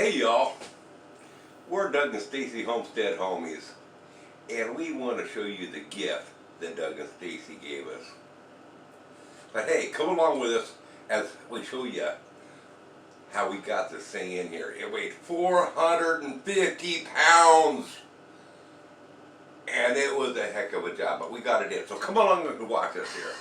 Hey y'all, we're Doug and Stacy Homestead Homies, and we want to show you the gift that Doug and Stacy gave us. But hey, come along with us as we show you how we got this thing in here. It weighed 450 pounds, and it was a heck of a job, but we got it in. So come along and watch us here.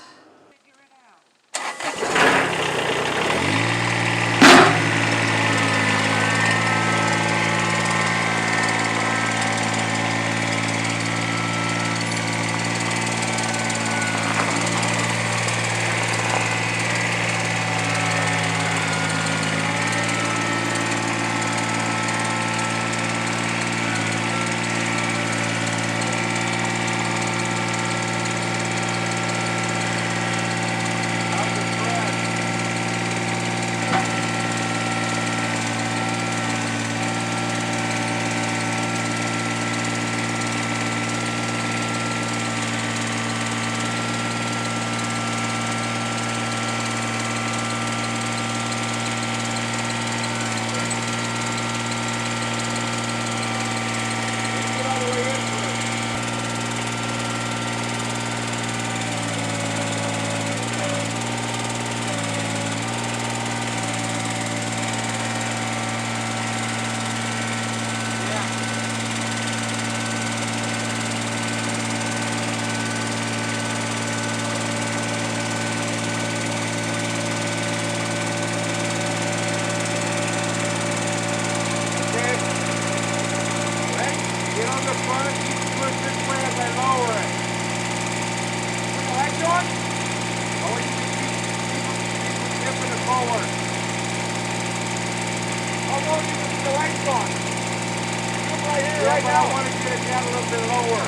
Right now, I want to get it down a little bit lower.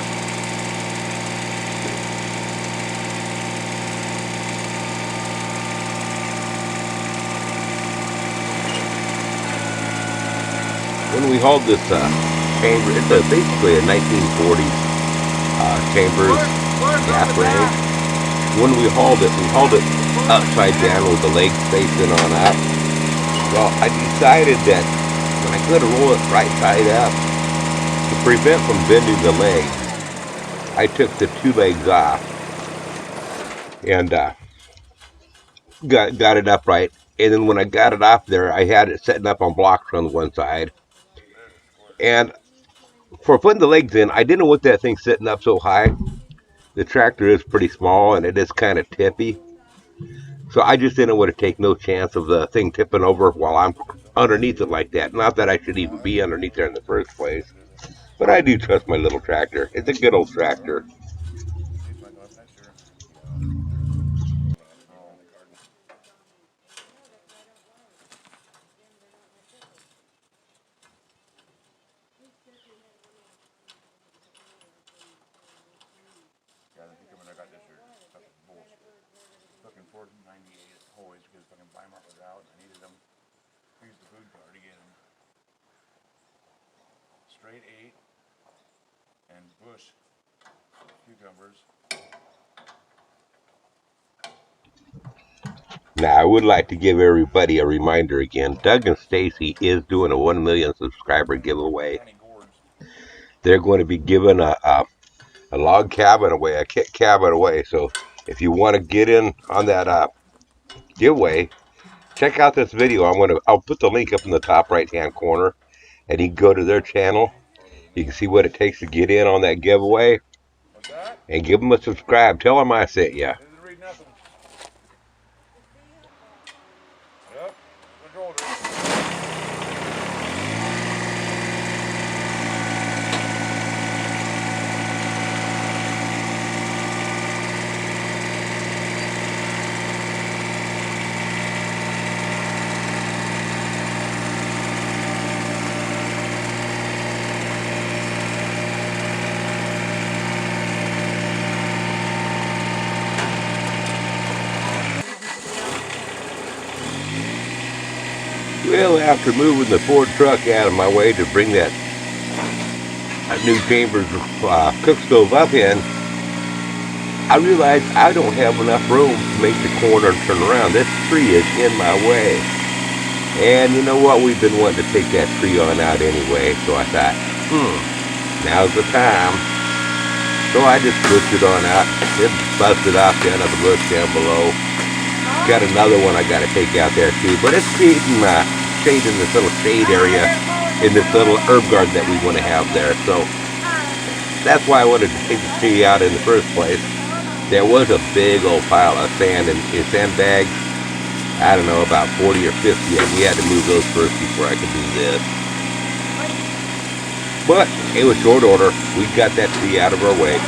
When we hauled this chamber, it's basically a 1940s Chambers gas range. When we hauled it upside down with the legs facing on up. Well, I decided that when I go to roll it right side up, to prevent from bending the legs, I took the two legs off and got it upright. And then when I got it off there, I had it setting up on blocks on one side. And for putting the legs in, I didn't want that thing sitting up so high. The tractor is pretty small and it is kind of tippy. So I just didn't want to take no chance of the thing tipping over while I'm underneath it like that. Not that I should even be underneath there in the first place. But I do trust my little tractor. It's a good old tractor. Looking for 98 hoys because fucking Weimar was out. I needed them. Used the food car to get them. Straight 8 and bush cucumbers. Now, I would like to give everybody a reminder again. Doug and Stacy is doing a 1 million subscriber giveaway. They're going to be giving a log cabin away, a kit cabin away. So if you want to get in on that giveaway, check out this video. I'll put the link up in the top right hand corner, and you can go to their channel. You can see what it takes to get in on that giveaway, and give them a subscribe. Tell them I sent you. Well, after moving the Ford truck out of my way to bring that new Chambers cook stove up in, I realized I don't have enough room to make the corner and turn around. This tree is in my way. And you know what? We've been wanting to take that tree on out anyway, so I thought, now's the time. So I just pushed it on out. It busted off down at the bush down below. Got another one I got to take out there too, but it's shade in this little shade area in this little herb garden that we want to have there. So that's why I wanted to take the tree out in the first place. There was a big old pile of sand in sandbags. I don't know, about 40 or 50, and we had to move those first before I could do this. But it was short order. We got that tree out of our way.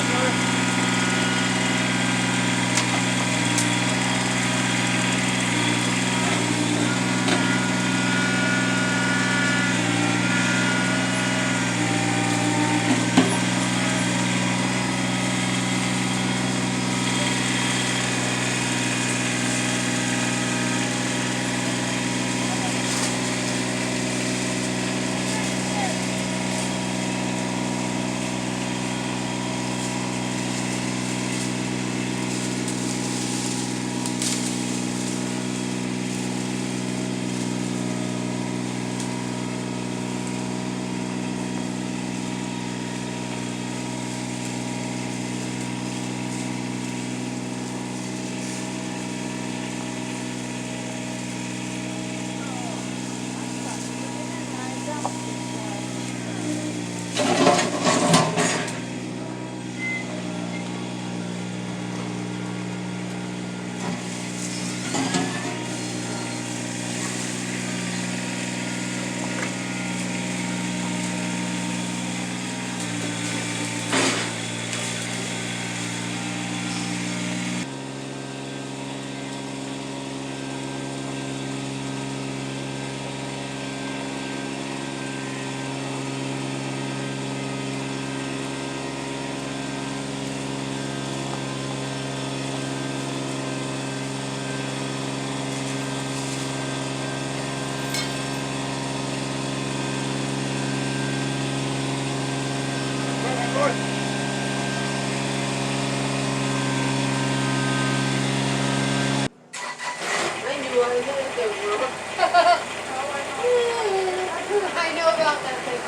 I know about that thing.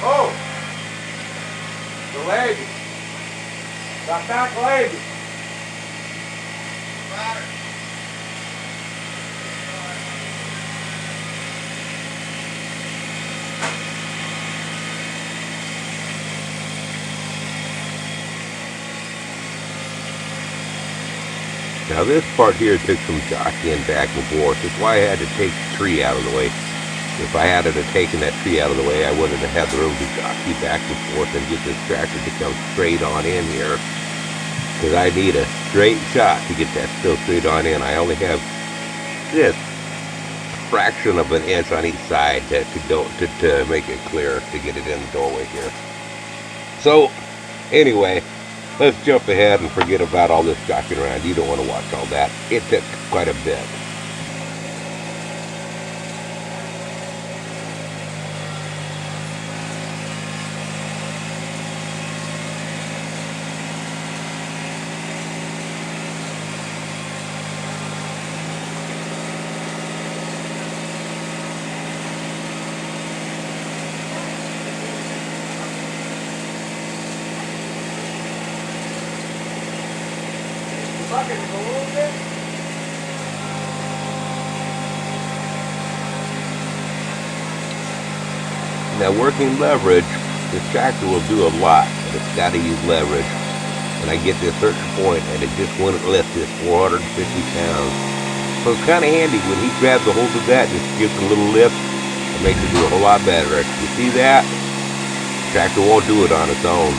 Oh! The leg! That back leg! Now this part here took some jockeying back and forth. That's why I had to take the tree out of the way. If I had taken that tree out of the way, I wouldn't have had the room to jockey back and forth and get this tractor to come straight on in here. Because I need a straight shot to get that still straight on in. I only have this fraction of an inch on each side to make it clear to get it in the doorway here. So anyway, let's jump ahead and forget about all this jockeying around. You don't want to watch all that. It took quite a bit. Bucket a little bit. Now working leverage, this tractor will do a lot, but it's got to use leverage. And I get to a certain point and it just wouldn't lift this 450 pounds. So it's kind of handy when he grabs a hold of that, just gives it a little lift, it makes it do a whole lot better. You see that? The tractor won't do it on its own.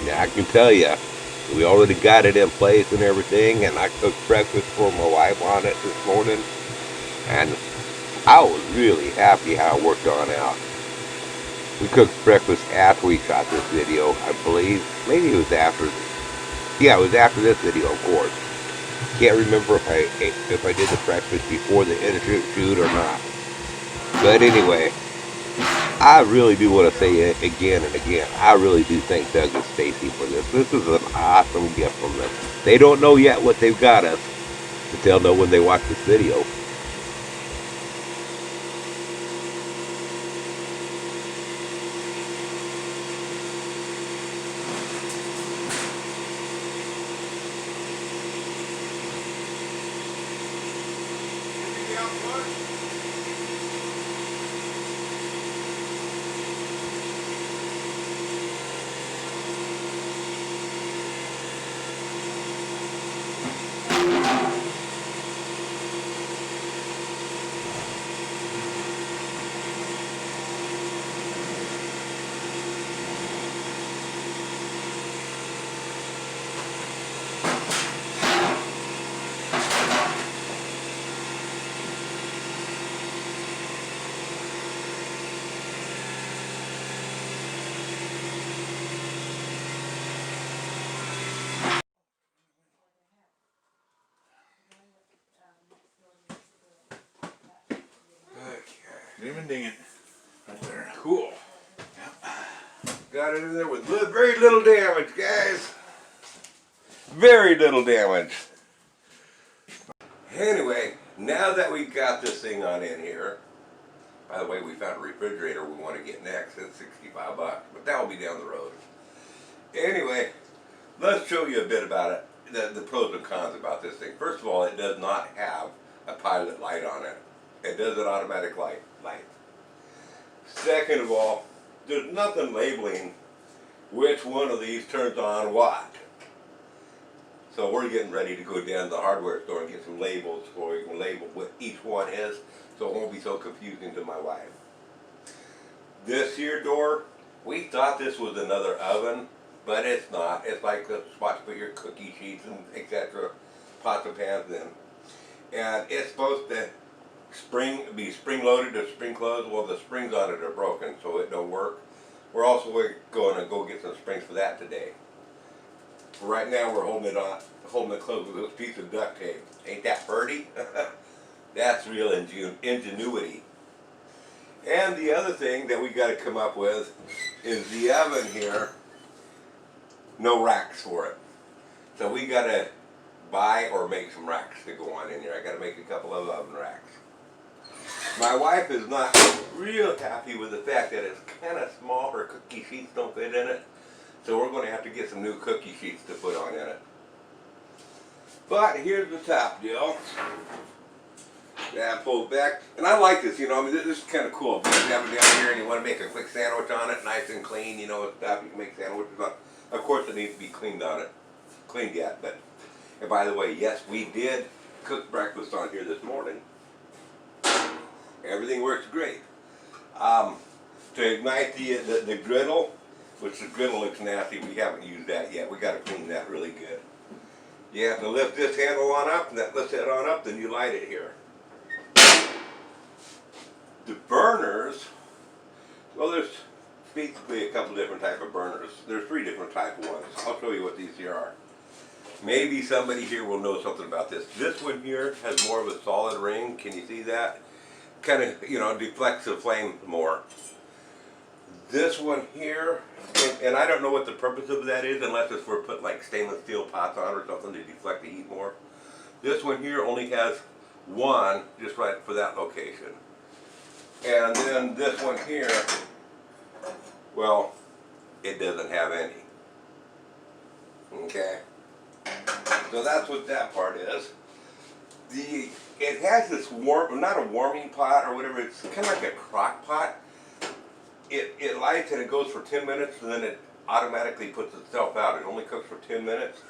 Now I can tell you, we already got it in place and everything, and I cooked breakfast for my wife on it this morning, and I was really happy how it worked on out. We cooked breakfast after we shot this video, I believe. Maybe it was after. Yeah, it was after this video, of course. Can't remember if I did the breakfast before the interview shoot or not. But anyway, I really do want to say it again and again. I really do thank Doug and Stacy for this. This is an awesome gift from them. They don't know yet what they've got us, but they'll know when they watch this video. Ding and ding it. Right there. Cool. Got it in there with very little damage, guys. Very little damage. Anyway, now that we got this thing on in here, by the way, we found a refrigerator we want to get next. It's $65, but that will be down the road. Anyway, let's show you a bit about it, the pros and cons about this thing. First of all, it does not have a pilot light on it. It does an automatic light. Second of all, there's nothing labeling which one of these turns on what. So we're getting ready to go down to the hardware store and get some labels so we can label what each one is, so it won't be so confusing to my wife. This here door, we thought this was another oven, but it's not. It's like the spot to put your cookie sheets and etc. pots and pans in. And it's supposed to be spring loaded or spring closed. Well, the springs on it are broken, so it don't work. We're also going to go get some springs for that today. Right now we're holding it closed with this piece of duct tape. Ain't that pretty? That's real ingenuity. And the other thing that we got to come up with is the oven here. No racks for it, so we got to buy or make some racks to go on in here. I got to make a couple of oven racks. My wife is not real happy with the fact that it's kind of small. Her cookie sheets don't fit in it. So we're going to have to get some new cookie sheets to put on in it. But here's the top deal. That pulls back. And I like this, you know, I mean, this is kind of cool. If you have it down here and you want to make a quick sandwich on it, nice and clean, you know, and stuff, you can make sandwiches on it. Of course, it needs to be cleaned yet. But, and by the way, yes, we did cook breakfast on here this morning. Everything works great. To ignite the griddle, which the griddle looks nasty, we haven't used that yet. We got to clean that really good. You have to lift this handle on up, and that lifts it on up, then you light it here. The burners, well, there's basically a couple different type of burners. There's 3 different type of ones. I'll show you what these here are. Maybe somebody here will know something about this. This one here has more of a solid ring. Can you see that? Kind of, you know, deflects the flame more. This one here, and I don't know what the purpose of that is unless it's for putting like stainless steel pots on or something to deflect the heat more. This one here only has one just right for that location. And then this one here, well, it doesn't have any. Okay? So that's what that part is. It has this not a warming pot or whatever, it's kind of like a crock pot. It lights and it goes for 10 minutes and then it automatically puts itself out. It only cooks for 10 minutes.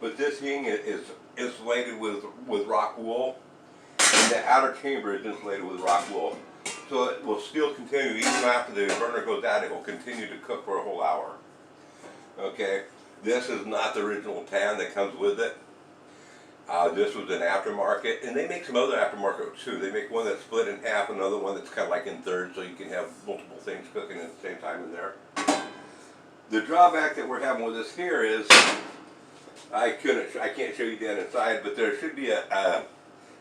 But this thing is insulated with rock wool. And the outer chamber is insulated with rock wool. So it will still continue, even after the burner goes out, it will continue to cook for a whole hour. Okay, this is not the original pan that comes with it. This was an aftermarket, and they make some other aftermarket too. They make one that's split in half, another one that's kind of like in thirds, so you can have multiple things cooking at the same time in there. The drawback that we're having with this here is, I can't show you down inside, but there should be a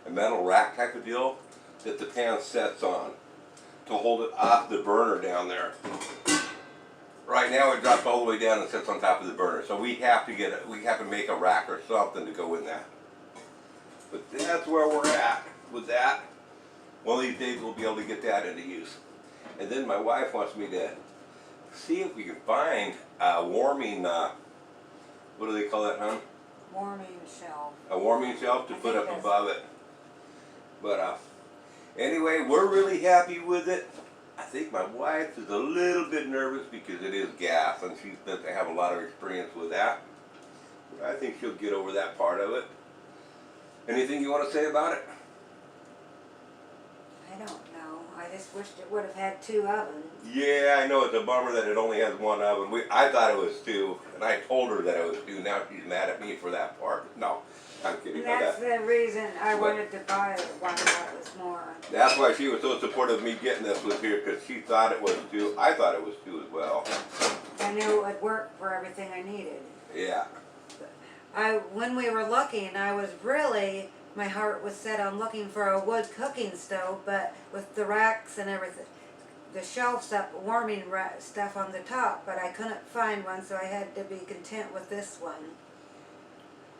metal rack type of deal that the pan sets on to hold it off the burner down there. Right now it drops all the way down and sits on top of the burner, so we have to make a rack or something to go in that. But that's where we're at with that. One of these days we'll be able to get that into use. And then my wife wants me to see if we can find a warming, what do they call that, hon? Warming shelf. A warming shelf to I put think up that's- above it. But anyway, we're really happy with it. I think my wife is a little bit nervous because it is gas and she's meant to have a lot of experience with that. But I think she'll get over that part of it. Anything you want to say about it? I don't know. I just wished it would have had 2 ovens. Yeah, I know it's a bummer that it only has 1 oven. I thought it was 2, and I told her that it was 2. Now she's mad at me for that part. No, I'm kidding. And that's the reason I wanted to buy one that was more. That's why she was so supportive of me getting this with here, because she thought it was 2. I thought it was 2 as well. I knew it would work for everything I needed. Yeah. When we were looking, my heart was set on looking for a wood cooking stove, but with the racks and everything, the shelves up, warming stuff on the top, but I couldn't find one, so I had to be content with this one.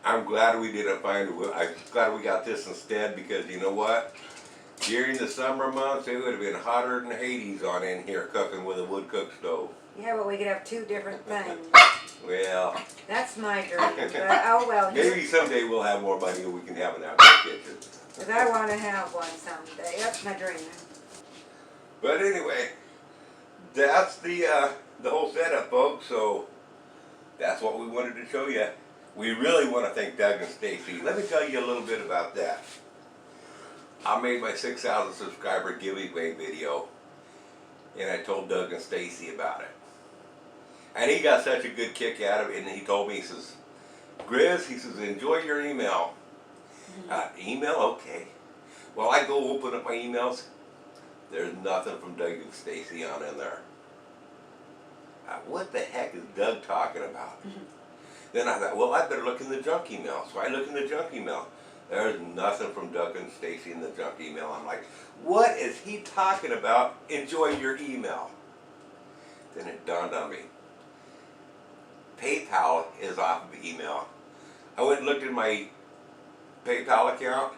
I'm glad we didn't find it. I'm glad we got this instead, because you know what? During the summer months, it would have been hotter than Hades on in here cooking with a wood cook stove. Yeah, but we could have 2 different things. Well, That's my dream, but oh well. maybe someday we'll have more money and we can have an outdoor kitchen. Because I want to have one someday. That's my dream. But anyway, that's the whole setup, folks. So that's what we wanted to show you. We really want to thank Doug and Stacy. Let me tell you a little bit about that. I made my 6,000 subscriber giveaway video, and I told Doug and Stacy about it. And he got such a good kick out of it, and he told me, he says, Grizz, he says, enjoy your email. Email? Okay. Well, I go open up my emails. There's nothing from Doug and Stacy on in there. What the heck is Doug talking about? Then I thought, well, I better look in the junk email. So I look in the junk email. There's nothing from Doug and Stacy in the junk email. I'm like, what is he talking about? Enjoy your email. Then it dawned on me. PayPal is off of email. I went and looked at my PayPal account,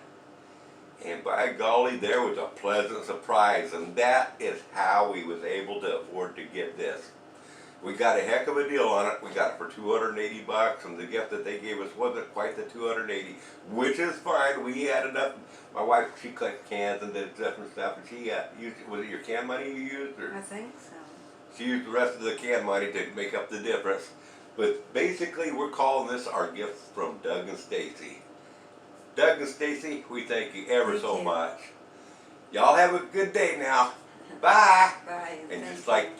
and by golly, there was a pleasant surprise, and that is how we was able to afford to get this. We got a heck of a deal on it. We got it for $280, and the gift that they gave us wasn't quite the $280, which is fine. We had enough. My wife, she collected cans and did different stuff, and she used, was it your can money you used? Or? I think so. She used the rest of the can money to make up the difference. But basically, we're calling this our gift from Doug and Stacy. Doug and Stacy, we thank you ever so much. Y'all have a good day now. Bye. Bye. And Thank just you. like